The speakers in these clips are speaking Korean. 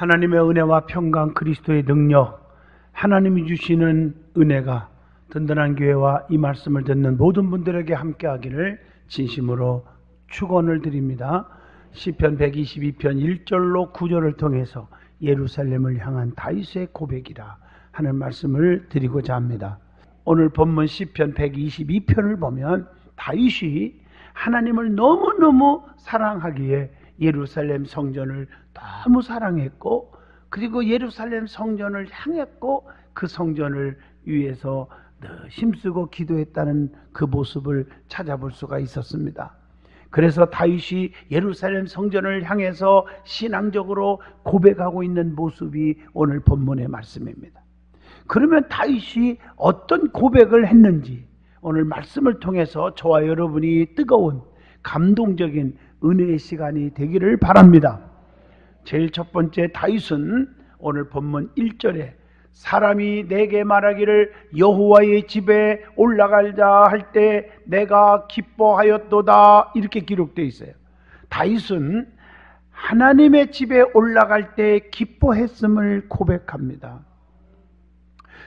하나님의 은혜와 평강, 그리스도의 능력, 하나님이 주시는 은혜가 든든한 교회와 이 말씀을 듣는 모든 분들에게 함께하기를 진심으로 축원을 드립니다. 시편 122편 1절로 9절을 통해서 예루살렘을 향한 다윗의 고백이라 하는 말씀을 드리고자 합니다. 오늘 본문 시편 122편을 보면 다윗이 하나님을 너무너무 사랑하기에 예루살렘 성전을 너무 사랑했고, 그리고 예루살렘 성전을 향했고 그 성전을 위해서 늘 힘쓰고 기도했다는 그 모습을 찾아볼 수가 있었습니다. 그래서 다윗이 예루살렘 성전을 향해서 신앙적으로 고백하고 있는 모습이 오늘 본문의 말씀입니다. 그러면 다윗이 어떤 고백을 했는지 오늘 말씀을 통해서 저와 여러분이 뜨거운 감동적인 은혜의 시간이 되기를 바랍니다. 제일 첫 번째, 다윗은 오늘 본문 1절에 사람이 내게 말하기를 여호와의 집에 올라가자 할 때 내가 기뻐하였도다, 이렇게 기록되어 있어요. 다윗은 하나님의 집에 올라갈 때 기뻐했음을 고백합니다.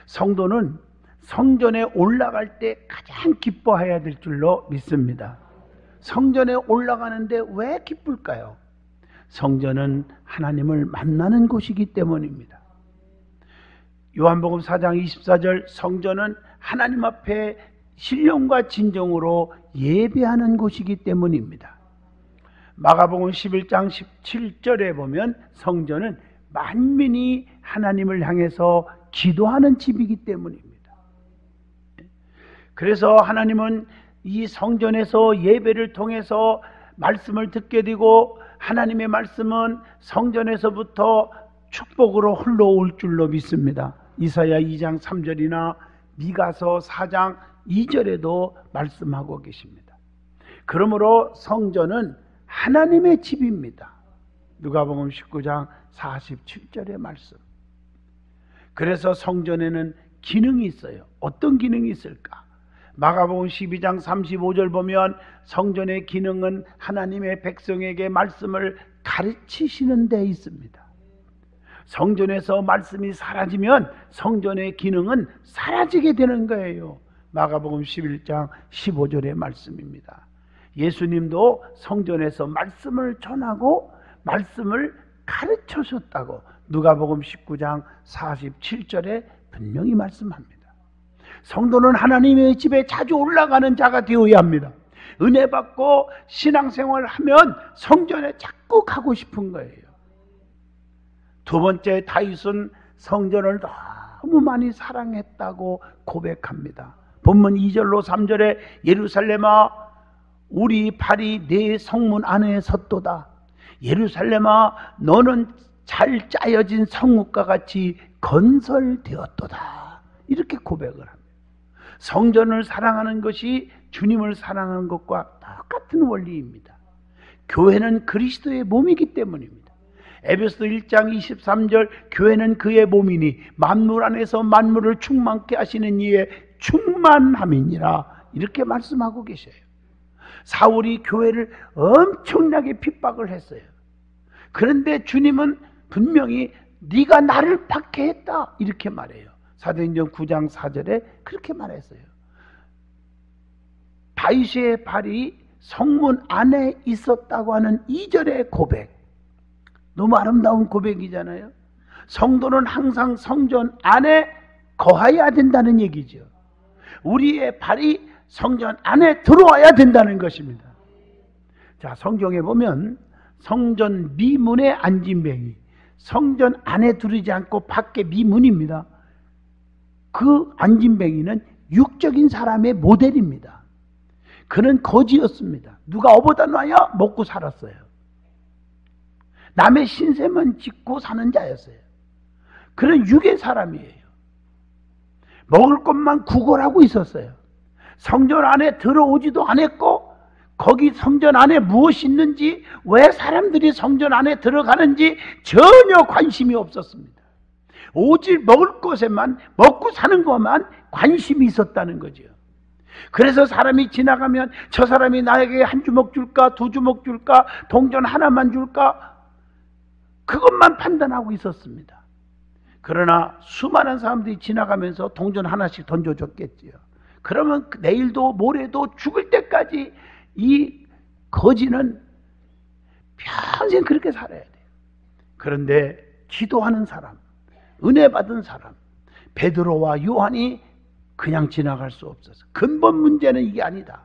성도는 성전에 올라갈 때 가장 기뻐해야 될 줄로 믿습니다. 성전에 올라가는데 왜 기쁠까요? 성전은 하나님을 만나는 곳이기 때문입니다. 요한복음 4장 24절, 성전은 하나님 앞에 신령과 진정으로 예배하는 곳이기 때문입니다. 마가복음 11장 17절에 보면 성전은 만민이 하나님을 향해서 기도하는 집이기 때문입니다. 그래서 하나님은 이 성전에서 예배를 통해서 말씀을 듣게 되고, 하나님의 말씀은 성전에서부터 축복으로 흘러올 줄로 믿습니다. 이사야 2장 3절이나 미가서 4장 2절에도 말씀하고 계십니다. 그러므로 성전은 하나님의 집입니다. 누가복음 19장 47절의 말씀. 그래서 성전에는 기능이 있어요. 어떤 기능이 있을까? 마가복음 12장 35절 보면 성전의 기능은 하나님의 백성에게 말씀을 가르치시는 데 있습니다. 성전에서 말씀이 사라지면 성전의 기능은 사라지게 되는 거예요. 마가복음 11장 15절의 말씀입니다. 예수님도 성전에서 말씀을 전하고 말씀을 가르쳐줬다고 누가복음 19장 47절에 분명히 말씀합니다. 성도는 하나님의 집에 자주 올라가는 자가 되어야 합니다. 은혜 받고 신앙생활을 하면 성전에 자꾸 가고 싶은 거예요. 두 번째, 다윗은 성전을 너무 많이 사랑했다고 고백합니다. 본문 2절로 3절에 예루살렘아 우리 발이 네 성문 안에 섰도다. 예루살렘아 너는 잘 짜여진 성읍과 같이 건설되었도다, 이렇게 고백을 합니다. 성전을 사랑하는 것이 주님을 사랑하는 것과 똑같은 원리입니다. 교회는 그리스도의 몸이기 때문입니다. 에베소 1장 23절, 교회는 그의 몸이니 만물 안에서 만물을 충만케 하시는 이의 충만함이니라, 이렇게 말씀하고 계셔요. 사울이 교회를 엄청나게 핍박을 했어요. 그런데 주님은 분명히 네가 나를 박해했다, 이렇게 말해요. 사도행전 9장 4절에 그렇게 말했어요. 다윗의 발이 성문 안에 있었다고 하는 2절의 고백, 너무 아름다운 고백이잖아요. 성도는 항상 성전 안에 거해야 된다는 얘기죠. 우리의 발이 성전 안에 들어와야 된다는 것입니다. 자, 성경에 보면 성전 미문의 안진뱅이, 성전 안에 들어오지 않고 밖에 미문입니다. 그 안진뱅이는 육적인 사람의 모델입니다. 그는 거지였습니다. 누가 어보다 놔야 먹고 살았어요. 남의 신세만 짓고 사는 자였어요. 그는 육의 사람이에요. 먹을 것만 구걸하고 있었어요. 성전 안에 들어오지도 않았고, 거기 성전 안에 무엇이 있는지, 왜 사람들이 성전 안에 들어가는지 전혀 관심이 없었습니다. 오직 먹을 것에만, 먹고 사는 것만 관심이 있었다는 거죠. 그래서 사람이 지나가면 저 사람이 나에게 한 주먹 줄까, 두 주먹 줄까, 동전 하나만 줄까, 그것만 판단하고 있었습니다. 그러나 수많은 사람들이 지나가면서 동전 하나씩 던져줬겠지요. 그러면 내일도 모레도 죽을 때까지 이 거지는 평생 그렇게 살아야 돼요. 그런데 기도하는 사람, 은혜 받은 사람, 베드로와 요한이 그냥 지나갈 수 없어서, 근본 문제는 이게 아니다.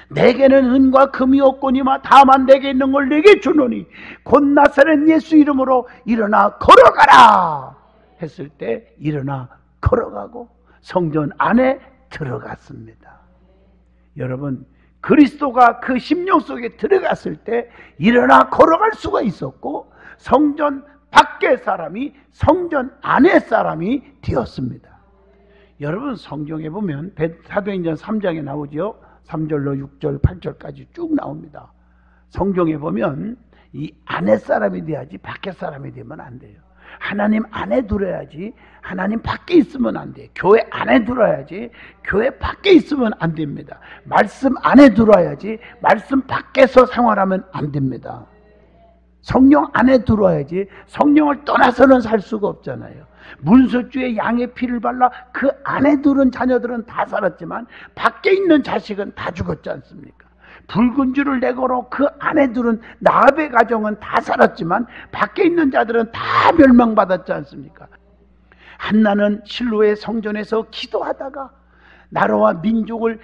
내게는 은과 금이 없거니와 다만 내게 있는 걸 내게 주노니 곧 나사렛 예수 이름으로 일어나 걸어가라 했을 때 일어나 걸어가고 성전 안에 들어갔습니다. 여러분, 그리스도가 그 심령 속에 들어갔을 때 일어나 걸어갈 수가 있었고, 성전 밖의 사람이 성전 안의 사람이 되었습니다. 여러분, 성경에 보면 사도행전 3장에 나오죠. 3절로 6절 8절까지 쭉 나옵니다. 성경에 보면 이 안의 사람이 돼야지 밖의 사람이 되면 안 돼요. 하나님 안에 들어야지 하나님 밖에 있으면 안 돼요. 교회 안에 들어야지 교회 밖에 있으면 안 됩니다. 말씀 안에 들어야지 말씀 밖에서 생활하면 안 됩니다. 성령 안에 들어야지 성령을 떠나서는 살 수가 없잖아요. 문설주에 양의 피를 발라 그 안에 들은 자녀들은 다 살았지만 밖에 있는 자식은 다 죽었지 않습니까? 붉은 줄을 내걸어 그 안에 들은 나합의 가정은 다 살았지만 밖에 있는 자들은 다 멸망받았지 않습니까? 한나는 실로의 성전에서 기도하다가 나라와 민족을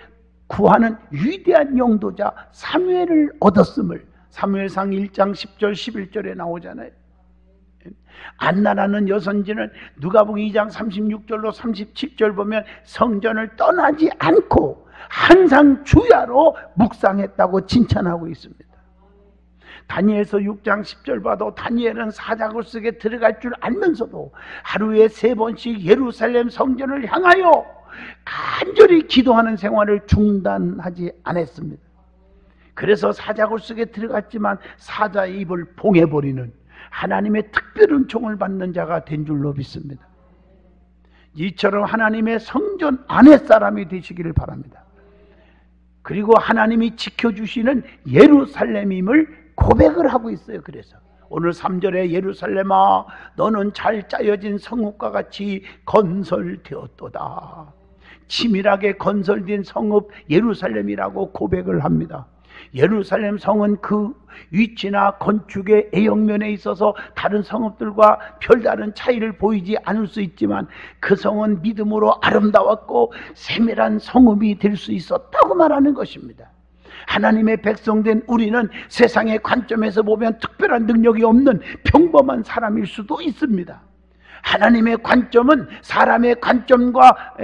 구하는 위대한 영도자 사무엘을 얻었음을 사무엘상 1장 10절 11절에 나오잖아요. 안나라는 여선지는 누가복음 2장 36절로 37절 보면 성전을 떠나지 않고 항상 주야로 묵상했다고 칭찬하고 있습니다. 다니엘서 6장 10절 봐도 다니엘은 사자굴 속에 들어갈 줄 알면서도 하루에 3번씩 예루살렘 성전을 향하여 간절히 기도하는 생활을 중단하지 않았습니다. 그래서 사자굴 속에 들어갔지만 사자의 입을 봉해버리는 하나님의 특별 은총을 받는 자가 된 줄로 믿습니다. 이처럼 하나님의 성전 안의 사람이 되시기를 바랍니다. 그리고 하나님이 지켜주시는 예루살렘임을 고백을 하고 있어요. 그래서 오늘 3절에 예루살렘아 너는 잘 짜여진 성읍과 같이 건설되었도다. 치밀하게 건설된 성읍 예루살렘이라고 고백을 합니다. 예루살렘 성은 그 위치나 건축의 애형면에 있어서 다른 성읍들과 별다른 차이를 보이지 않을 수 있지만 그 성은 믿음으로 아름다웠고 세밀한 성읍이 될 수 있었다고 말하는 것입니다. 하나님의 백성된 우리는 세상의 관점에서 보면 특별한 능력이 없는 평범한 사람일 수도 있습니다. 하나님의 관점은 사람의 관점과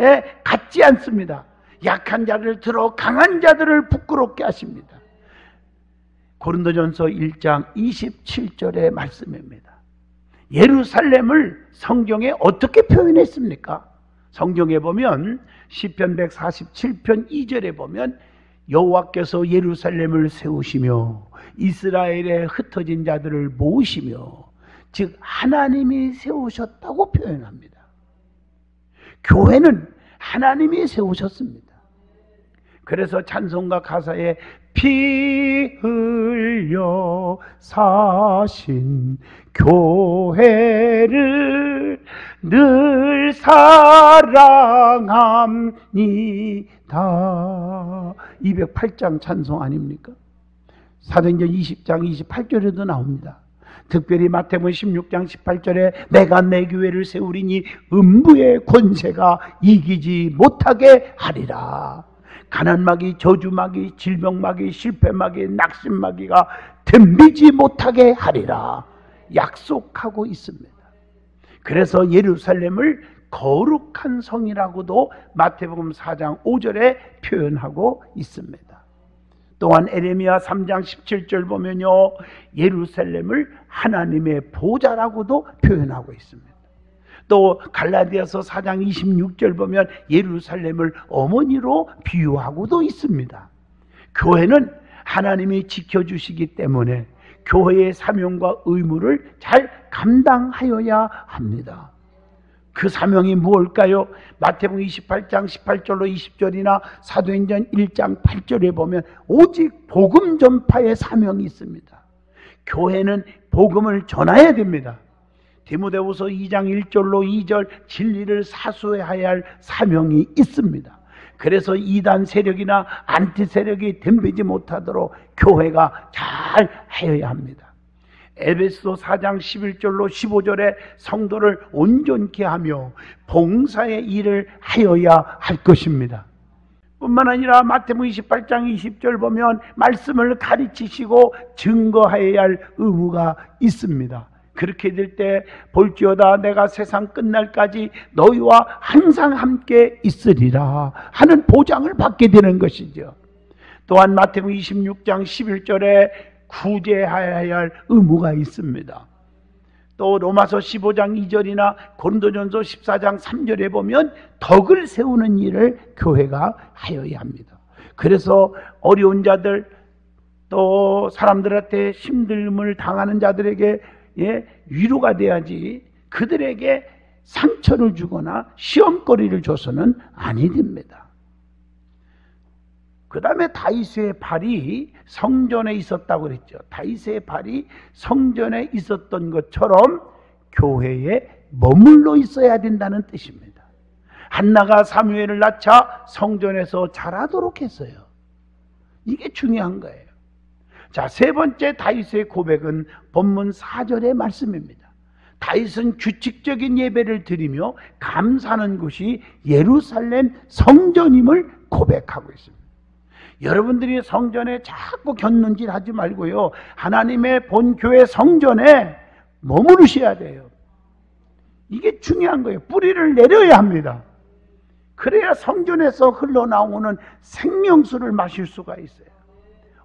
같지 않습니다. 약한 자를 들어 강한 자들을 부끄럽게 하십니다. 고린도전서 1장 27절의 말씀입니다. 예루살렘을 성경에 어떻게 표현했습니까? 성경에 보면 시편 147편 2절에 보면 여호와께서 예루살렘을 세우시며 이스라엘에 흩어진 자들을 모으시며, 즉 하나님이 세우셨다고 표현합니다. 교회는 하나님이 세우셨습니다. 그래서 찬송가 가사에 피 흘려 사신 교회를 늘 사랑합니다. 208장 찬송 아닙니까? 사도행전 20장 28절에도 나옵니다. 특별히 마태복음 16장 18절에 내가 내 교회를 세우리니 음부의 권세가 이기지 못하게 하리라. 가난마귀, 저주마귀, 질병마귀, 실패마귀, 낙심마귀가 덤비지 못하게 하리라 약속하고 있습니다. 그래서 예루살렘을 거룩한 성이라고도 마태복음 4장 5절에 표현하고 있습니다. 또한 에레미야 3장 17절 보면요, 예루살렘을 하나님의 보좌라고도 표현하고 있습니다. 또 갈라디아서 4장 26절 보면 예루살렘을 어머니로 비유하고도 있습니다. 교회는 하나님이 지켜주시기 때문에 교회의 사명과 의무를 잘 감당하여야 합니다. 그 사명이 무엇일까요? 마태복음 28장 18절로 20절이나 사도행전 1장 8절에 보면 오직 복음 전파의 사명이 있습니다. 교회는 복음을 전해야 됩니다. 디모데후서 2장 1절로 2절 진리를 사수해야 할 사명이 있습니다. 그래서 이단 세력이나 안티 세력이 덤비지 못하도록 교회가 잘 하여야 합니다. 에베소 4장 11절로 15절에 성도를 온전케 하며 봉사의 일을 하여야 할 것입니다. 뿐만 아니라 마태복음 28장 20절 보면 말씀을 가르치시고 증거하여야 할 의무가 있습니다. 그렇게 될 때 볼지어다 내가 세상 끝날까지 너희와 항상 함께 있으리라 하는 보장을 받게 되는 것이죠. 또한 마태복음 26장 11절에 구제하여야 할 의무가 있습니다. 또 로마서 15장 2절이나 고린도전서 14장 3절에 보면 덕을 세우는 일을 교회가 하여야 합니다. 그래서 어려운 자들 또 사람들한테 힘듦을 당하는 자들에게 위로가 돼야지 그들에게 상처를 주거나 시험거리를 줘서는 아니 됩니다. 그 다음에 다윗의 발이 성전에 있었다고 그랬죠. 다윗의 발이 성전에 있었던 것처럼 교회에 머물러 있어야 된다는 뜻입니다. 한나가 사무엘을 낳자 성전에서 자라도록 했어요. 이게 중요한 거예요. 자, 세 번째 다윗의 고백은 본문 4절의 말씀입니다. 다윗은 규칙적인 예배를 드리며 감사하는 곳이 예루살렘 성전임을 고백하고 있습니다. 여러분들이 성전에 자꾸 곁눈질 하지 말고요, 하나님의 본교회 성전에 머무르셔야 돼요. 이게 중요한 거예요. 뿌리를 내려야 합니다. 그래야 성전에서 흘러나오는 생명수를 마실 수가 있어요.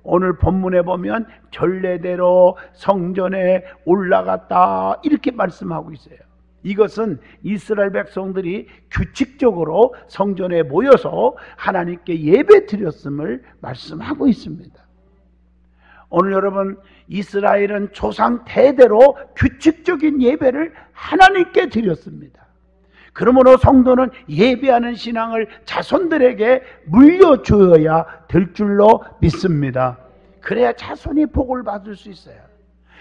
오늘 본문에 보면 전례대로 성전에 올라갔다 이렇게 말씀하고 있어요. 이것은 이스라엘 백성들이 규칙적으로 성전에 모여서 하나님께 예배 드렸음을 말씀하고 있습니다. 오늘 여러분, 이스라엘은 조상 대대로 규칙적인 예배를 하나님께 드렸습니다. 그러므로 성도는 예배하는 신앙을 자손들에게 물려주어야 될 줄로 믿습니다. 그래야 자손이 복을 받을 수 있어요.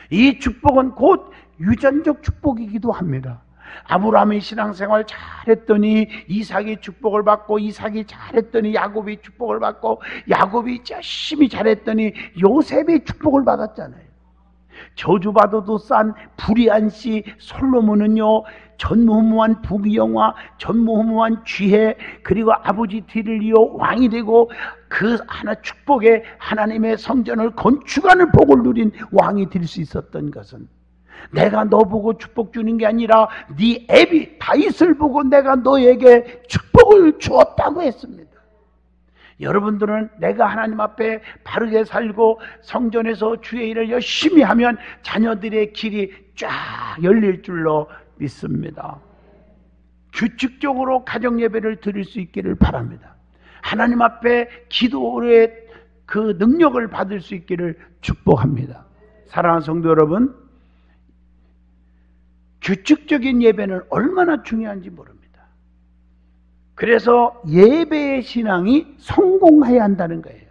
이 축복은 곧 유전적 축복이기도 합니다. 아브라함이 신앙생활 잘했더니 이삭이 축복을 받고, 이삭이 잘했더니 야곱이 축복을 받고, 야곱이 열심히 잘했더니 요셉이 축복을 받았잖아요. 저주받아도 싼 불의한 씨 솔로몬은요, 전무후무한 부귀영화, 전무후무한 지혜, 그리고 아버지 뒤를 이어 왕이 되고 그 하나 축복에 하나님의 성전을 건축하는 복을 누린 왕이 될 수 있었던 것은, 내가 너 보고 축복 주는 게 아니라 네 애비 다윗을 보고 내가 너에게 축복을 주었다고 했습니다. 여러분들은 내가 하나님 앞에 바르게 살고 성전에서 주의 일을 열심히 하면 자녀들의 길이 쫙 열릴 줄로 믿습니다. 규칙적으로 가정예배를 드릴 수 있기를 바랍니다. 하나님 앞에 기도의 그 능력을 받을 수 있기를 축복합니다. 사랑하는 성도 여러분, 규칙적인 예배는 얼마나 중요한지 모릅니다. 그래서 예배의 신앙이 성공해야 한다는 거예요.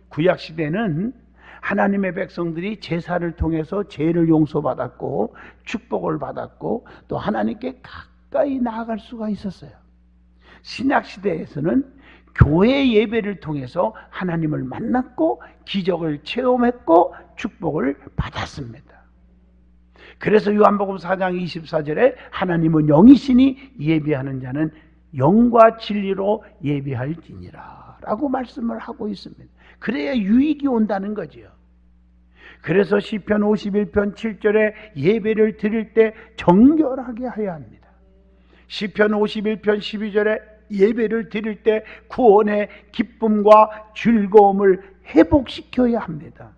구약시대는 하나님의 백성들이 제사를 통해서 죄를 용서받았고 축복을 받았고 또 하나님께 가까이 나아갈 수가 있었어요. 신약시대에서는 교회 예배를 통해서 하나님을 만났고 기적을 체험했고 축복을 받았습니다. 그래서 요한복음 4장 24절에 하나님은 영이시니 예배하는 자는 영과 진리로 예배할지니라 라고 말씀을 하고 있습니다. 그래야 유익이 온다는 거죠. 그래서 시편 51편 7절에 예배를 드릴 때 정결하게 해야 합니다. 시편 51편 12절에 예배를 드릴 때 구원의 기쁨과 즐거움을 회복시켜야 합니다.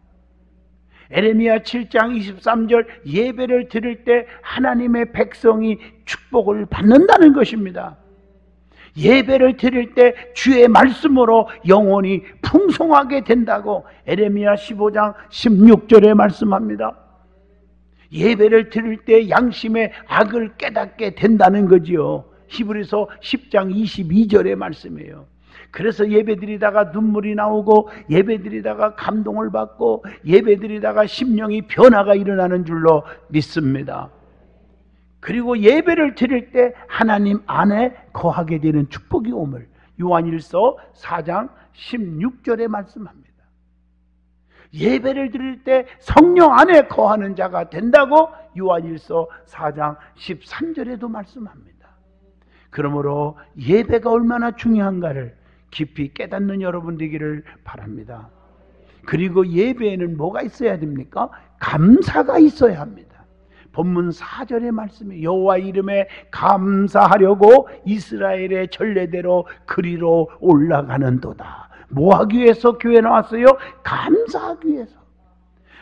에레미야 7장 23절 예배를 드릴 때 하나님의 백성이 축복을 받는다는 것입니다. 예배를 드릴 때 주의 말씀으로 영혼이 풍성하게 된다고 에레미야 15장 16절에 말씀합니다. 예배를 드릴 때 양심의 악을 깨닫게 된다는 거지요. 히브리서 10장 22절의 말씀이에요. 그래서 예배드리다가 눈물이 나오고 예배드리다가 감동을 받고 예배드리다가 심령이 변화가 일어나는 줄로 믿습니다. 그리고 예배를 드릴 때 하나님 안에 거하게 되는 축복이 오물 요한일서 4장 16절에 말씀합니다. 예배를 드릴 때 성령 안에 거하는 자가 된다고 요한일서 4장 13절에도 말씀합니다. 그러므로 예배가 얼마나 중요한가를 깊이 깨닫는 여러분 되기를 바랍니다. 그리고 예배에는 뭐가 있어야 됩니까? 감사가 있어야 합니다. 본문 4절의 말씀이 여호와 이름에 감사하려고 이스라엘의 전례대로 그리로 올라가는도다. 뭐 하기 위해서 교회 나왔어요? 감사하기 위해서.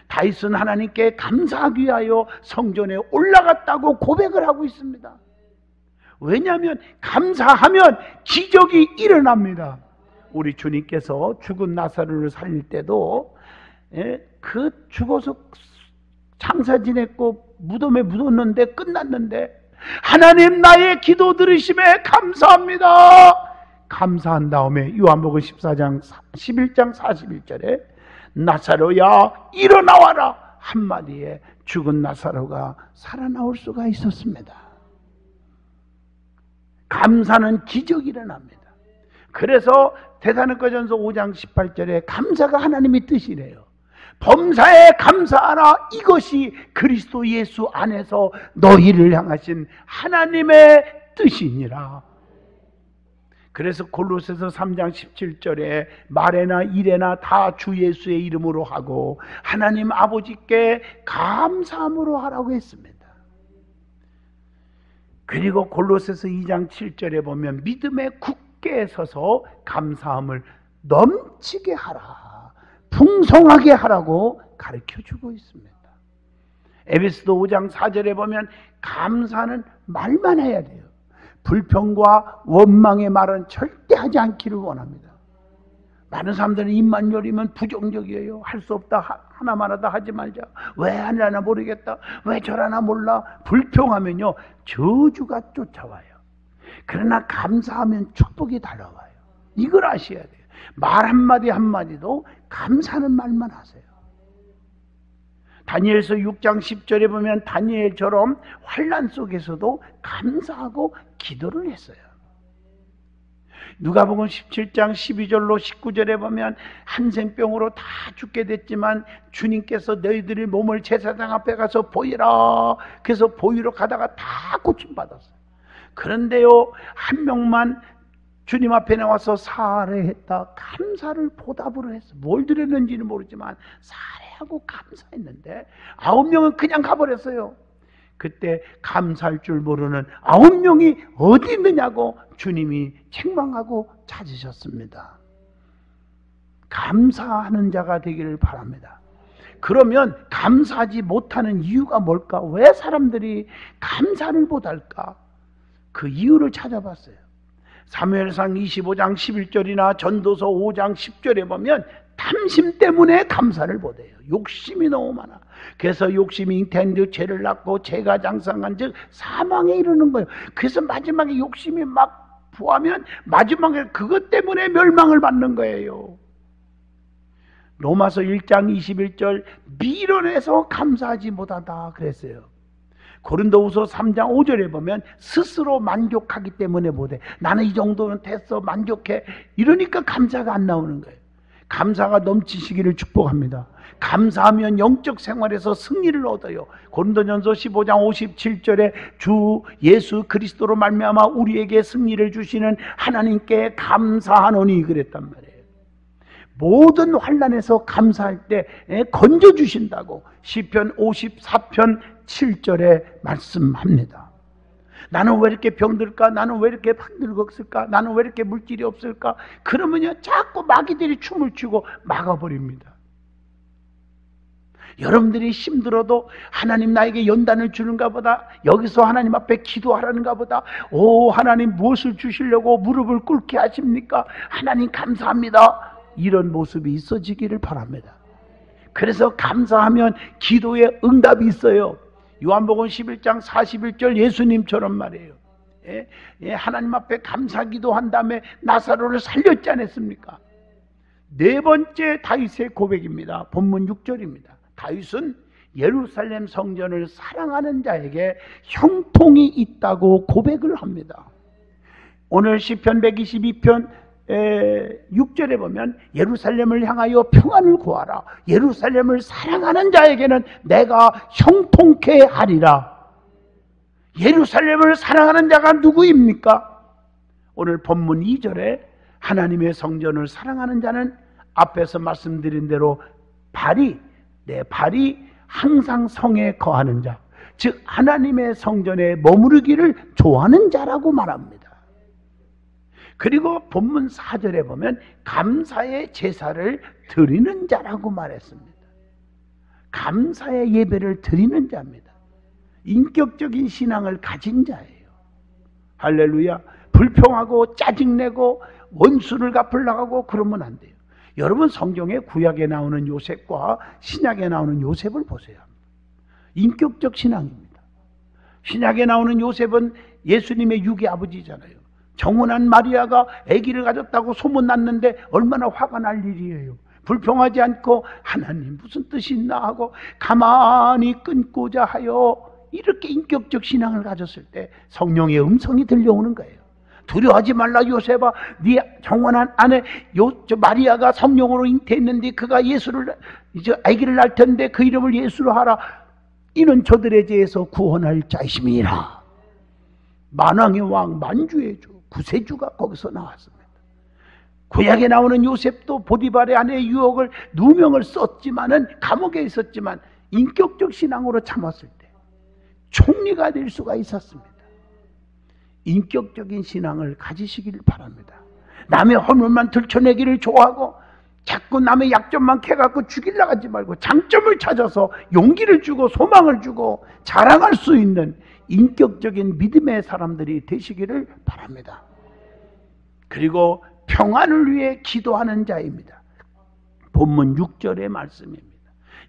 다윗은 하나님께 감사하기 위하여 성전에 올라갔다고 고백을 하고 있습니다. 왜냐하면 감사하면 기적이 일어납니다. 우리 주님께서 죽은 나사로를 살릴 때도 그 죽어서 장사 지냈고 무덤에 묻었는데 끝났는데 하나님 나의 기도 들으심에 감사합니다. 감사한 다음에 요한복음 11장 41절에 나사로야 일어나와라 한마디에 죽은 나사로가 살아나올 수가 있었습니다. 감사는 기적이 일어납니다. 그래서 데살로니가전서 5장 18절에 감사가 하나님의 뜻이래요. 범사에 감사하라. 이것이 그리스도 예수 안에서 너희를 향하신 하나님의 뜻이니라. 그래서 골로새서 3장 17절에 말에나 일에나 다 주 예수의 이름으로 하고 하나님 아버지께 감사함으로 하라고 했습니다. 그리고 골로새서 2장 7절에 보면 믿음에 굳게 서서 감사함을 넘치게 하라, 풍성하게 하라고 가르쳐주고 있습니다. 에베소서 5장 4절에 보면 감사는 말만 해야 돼요. 불평과 원망의 말은 절대 하지 않기를 원합니다. 많은 사람들은 입만 열리면 부정적이에요. 할 수 없다, 하나만 하다 하지 말자, 왜 하려나 모르겠다, 왜 저러나 몰라. 불평하면요 저주가 쫓아와요. 그러나 감사하면 축복이 달려와요. 이걸 아셔야 돼요. 말 한마디 한마디도 감사하는 말만 하세요. 다니엘서 6장 10절에 보면 다니엘처럼 환난 속에서도 감사하고 기도를 했어요. 누가복음 17장 12절로 19절에 보면 한생병으로 다 죽게 됐지만 주님께서 너희들의 몸을 제사장 앞에 가서 보이라. 그래서 보이러 가다가 다 고침받았어요. 그런데요 한 명만 주님 앞에 나와서 사례했다. 감사를 보답으로 했어. 뭘 드렸는지는 모르지만 사례하고 감사했는데 9명은 그냥 가버렸어요. 그때 감사할 줄 모르는 9명이 어디 있느냐고 주님이 책망하고 찾으셨습니다. 감사하는 자가 되기를 바랍니다. 그러면 감사하지 못하는 이유가 뭘까? 왜 사람들이 감사를 못할까? 그 이유를 찾아봤어요. 사무엘상 25장 11절이나 전도서 5장 10절에 보면 탐심 때문에 감사를 못해요. 욕심이 너무 많아. 그래서 욕심이 잉태한 즉 죄를 낳고 죄가 장성한 즉 사망에 이르는 거예요. 그래서 마지막에 욕심이 막 부하면 마지막에 그것 때문에 멸망을 받는 거예요. 로마서 1장 21절 미련해서 감사하지 못한다 그랬어요. 고린도후서 3장 5절에 보면 스스로 만족하기 때문에 못해. 나는 이 정도는 됐어, 만족해. 이러니까 감사가 안 나오는 거예요. 감사가 넘치시기를 축복합니다. 감사하면 영적 생활에서 승리를 얻어요. 고린도전서 15장 57절에 주 예수 그리스도로 말미암아 우리에게 승리를 주시는 하나님께 감사하노니 그랬단 말이에요. 모든 환난에서 감사할 때 건져주신다고 시편 54편 7절에 말씀합니다. 나는 왜 이렇게 병들까? 나는 왜 이렇게 늙었을까? 나는 왜 이렇게 물질이 없을까? 그러면요 자꾸 마귀들이 춤을 추고 막아버립니다. 여러분들이 힘들어도 하나님 나에게 연단을 주는가 보다, 여기서 하나님 앞에 기도하라는가 보다, 오 하나님 무엇을 주시려고 무릎을 꿇게 하십니까? 하나님 감사합니다. 이런 모습이 있어지기를 바랍니다. 그래서 감사하면 기도에 응답이 있어요. 요한복음 11장 41절 예수님처럼 말이에요. 하나님 앞에 감사기도 한 다음에 나사로를 살렸지 않았습니까? 네 번째 다윗의 고백입니다. 본문 6절입니다. 다윗은 예루살렘 성전을 사랑하는 자에게 형통이 있다고 고백을 합니다. 오늘 시편 122편 6절에 보면 예루살렘을 향하여 평안을 구하라. 예루살렘을 사랑하는 자에게는 내가 형통케 하리라. 예루살렘을 사랑하는 자가 누구입니까? 오늘 본문 2절에 하나님의 성전을 사랑하는 자는 앞에서 말씀드린 대로 내 발이 항상 성에 거하는 자, 즉 하나님의 성전에 머무르기를 좋아하는 자라고 말합니다. 그리고 본문 4절에 보면 감사의 제사를 드리는 자라고 말했습니다. 감사의 예배를 드리는 자입니다. 인격적인 신앙을 가진 자예요. 할렐루야. 불평하고 짜증내고 원수를 갚으려고 하고 그러면 안 돼요. 여러분 성경에 구약에 나오는 요셉과 신약에 나오는 요셉을 보세요. 인격적 신앙입니다. 신약에 나오는 요셉은 예수님의 육의 아버지잖아요. 정혼한 마리아가 아기를 가졌다고 소문났는데 얼마나 화가 날 일이에요. 불평하지 않고 하나님 무슨 뜻이 있나 하고 가만히 끊고자 하여 이렇게 인격적 신앙을 가졌을 때 성령의 음성이 들려오는 거예요. 두려워하지 말라 요셉아, 네 정혼한 아내 마리아가 성령으로 잉태했는데 그가 예수를 이제 아기를 낳을 텐데 그 이름을 예수로 하라. 이는 저들의 죄에서 구원할 자이심이라. 만왕의 왕 만주의 주 구세주가 거기서 나왔습니다. 구약에 나오는 요셉도 보디발의 아내의 유혹을 누명을 썼지만은 감옥에 있었지만 인격적 신앙으로 참았을 때 총리가 될 수가 있었습니다. 인격적인 신앙을 가지시기를 바랍니다. 남의 허물만 들춰내기를 좋아하고 자꾸 남의 약점만 캐갖고 죽이려고 하지 말고 장점을 찾아서 용기를 주고 소망을 주고 자랑할 수 있는 인격적인 믿음의 사람들이 되시기를 바랍니다. 그리고 평안을 위해 기도하는 자입니다. 본문 6절의 말씀입니다.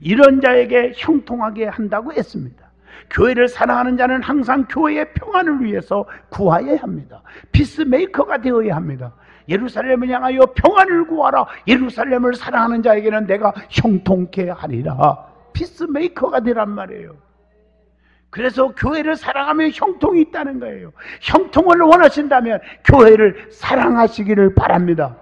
이런 자에게 형통하게 한다고 했습니다. 교회를 사랑하는 자는 항상 교회의 평안을 위해서 구하여야 합니다. 피스메이커가 되어야 합니다. 예루살렘을 향하여 평안을 구하라. 예루살렘을 사랑하는 자에게는 내가 형통케 하리라. 피스메이커가 되란 말이에요. 그래서 교회를 사랑하면 형통이 있다는 거예요. 형통을 원하신다면 교회를 사랑하시기를 바랍니다.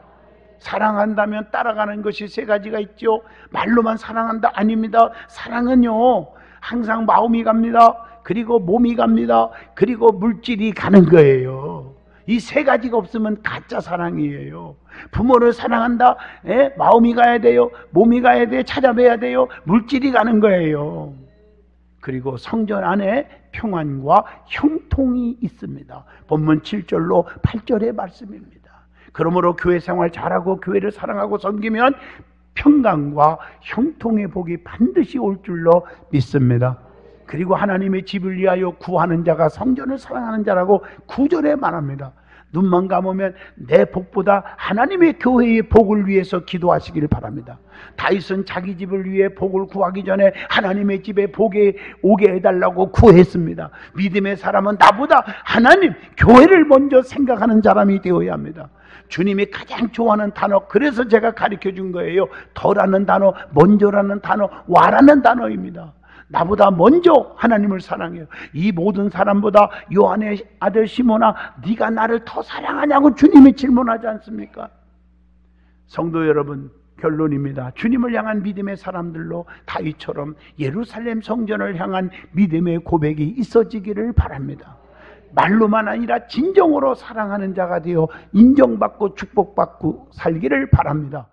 사랑한다면 따라가는 것이 세 가지가 있죠. 말로만 사랑한다? 아닙니다. 사랑은요 항상 마음이 갑니다. 그리고 몸이 갑니다. 그리고 물질이 가는 거예요. 이 세 가지가 없으면 가짜 사랑이에요. 부모를 사랑한다? 마음이 가야 돼요. 몸이 가야 돼요. 찾아뵈야 돼요. 물질이 가는 거예요. 그리고 성전 안에 평안과 형통이 있습니다. 본문 7절로 8절의 말씀입니다. 그러므로 교회 생활 잘하고 교회를 사랑하고 섬기면 평강과 형통의 복이 반드시 올 줄로 믿습니다. 그리고 하나님의 집을 위하여 구하는 자가 성전을 사랑하는 자라고 9절에 말합니다. 눈만 감으면 내 복보다 하나님의 교회의 복을 위해서 기도하시기를 바랍니다. 다윗은 자기 집을 위해 복을 구하기 전에 하나님의 집에 복이 오게 해달라고 구했습니다. 믿음의 사람은 나보다 하나님, 교회를 먼저 생각하는 사람이 되어야 합니다. 주님이 가장 좋아하는 단어, 그래서 제가 가르쳐 준 거예요. 더라는 단어, 먼저라는 단어, 와라는 단어입니다. 나보다 먼저 하나님을 사랑해요. 이 모든 사람보다 요한의 아들 시몬아, 네가 나를 더 사랑하냐고 주님이 질문하지 않습니까? 성도 여러분, 결론입니다. 주님을 향한 믿음의 사람들로 다윗처럼 예루살렘 성전을 향한 믿음의 고백이 있어지기를 바랍니다. 말로만 아니라 진정으로 사랑하는 자가 되어 인정받고 축복받고 살기를 바랍니다.